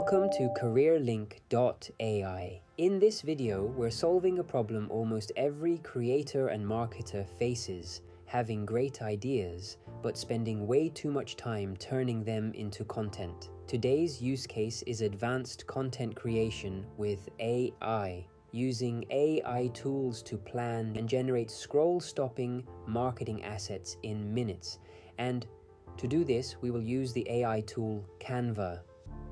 Welcome to CareerLink.ai. In this video, we're solving a problem almost every creator and marketer faces, having great ideas, but spending way too much time turning them into content. Today's use case is advanced content creation with AI, using AI tools to plan and generate scroll-stopping marketing assets in minutes. And to do this, we will use the AI tool Canva.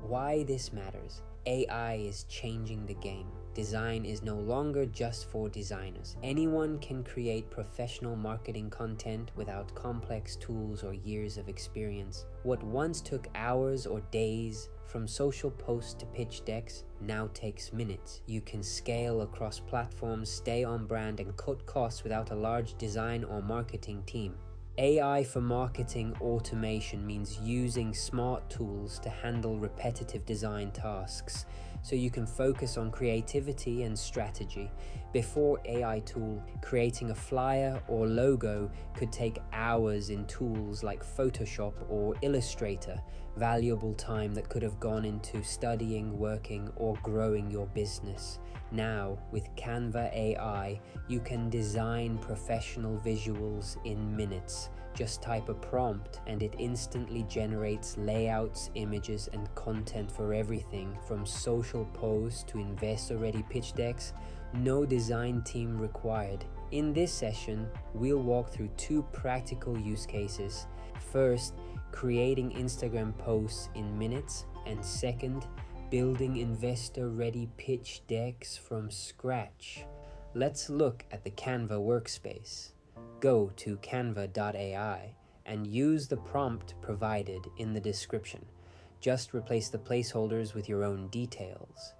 Why this matters? AI is changing the game. Design is no longer just for designers. Anyone can create professional marketing content without complex tools or years of experience. What once took hours or days, from social posts to pitch decks, now takes minutes. You can scale across platforms, stay on brand, and cut costs without a large design or marketing team. AI for marketing automation means using smart tools to handle repetitive design tasks, so you can focus on creativity and strategy. Before AI tool, creating a flyer or logo could take hours in tools like Photoshop or Illustrator, valuable time that could have gone into studying, working, or growing your business. Now, with Canva AI, you can design professional visuals in minutes. Just type a prompt and it instantly generates layouts, images, and content for everything from social posts to investor-ready pitch decks. No design team required. In this session, we'll walk through two practical use cases. First, creating Instagram posts in minutes, and second, building investor-ready pitch decks from scratch. Let's look at the Canva workspace. Go to canva.ai and use the prompt provided in the description. Just replace the placeholders with your own details.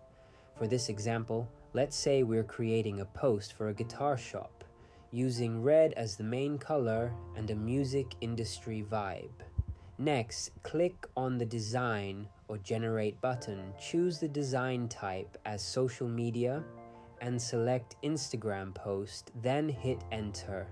For this example, let's say we're creating a post for a guitar shop, using red as the main color and a music industry vibe. Next, click on the design or generate button, choose the design type as social media, and select Instagram post, then hit enter.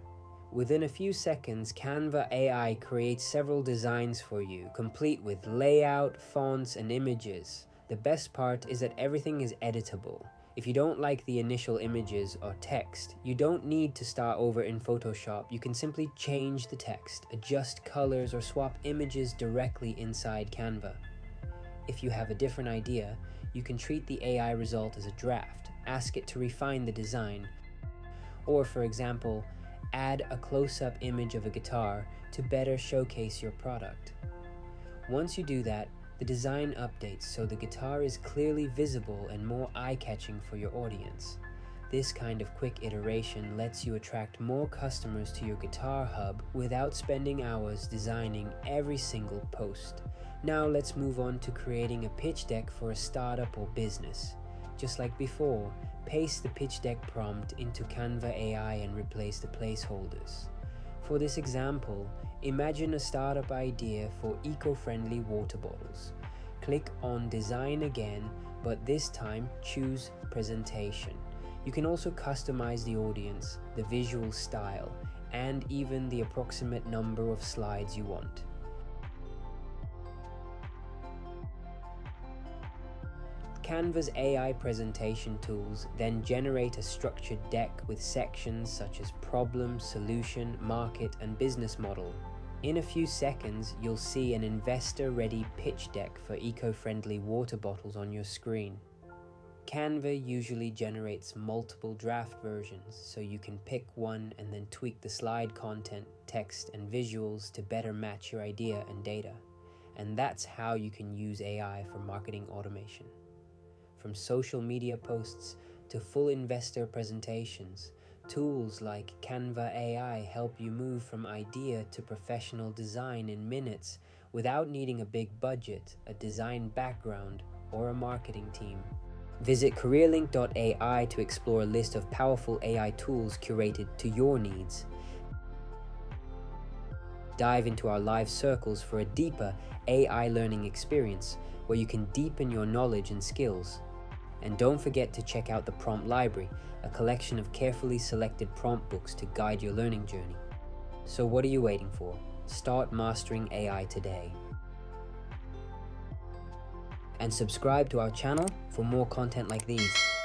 Within a few seconds, Canva AI creates several designs for you, complete with layout, fonts, and images. The best part is that everything is editable. If you don't like the initial images or text, you don't need to start over in Photoshop. You can simply change the text, adjust colors, or swap images directly inside Canva. If you have a different idea, you can treat the AI result as a draft, ask it to refine the design, or for example, add a close-up image of a guitar to better showcase your product. Once you do that, the design updates so the guitar is clearly visible and more eye-catching for your audience. This kind of quick iteration lets you attract more customers to your guitar hub without spending hours designing every single post. Now let's move on to creating a pitch deck for a startup or business. Just like before, paste the pitch deck prompt into Canva AI and replace the placeholders. For this example, imagine a startup idea for eco-friendly water bottles. Click on Design again, but this time choose Presentation. You can also customize the audience, the visual style, and even the approximate number of slides you want. Canva's AI presentation tools then generate a structured deck with sections such as problem, solution, market, and business model. In a few seconds, you'll see an investor-ready pitch deck for eco-friendly water bottles on your screen. Canva usually generates multiple draft versions, so you can pick one and then tweak the slide content, text, and visuals to better match your idea and data. And that's how you can use AI for marketing automation. From social media posts to full investor presentations, tools like Canva AI help you move from idea to professional design in minutes without needing a big budget, a design background, or a marketing team. Visit CareerLink.ai to explore a list of powerful AI tools curated to your needs. Dive into our live circles for a deeper AI learning experience where you can deepen your knowledge and skills. And don't forget to check out the Prompt Library, a collection of carefully selected prompt books to guide your learning journey. So what are you waiting for? Start mastering AI today. and subscribe to our channel for more content like these.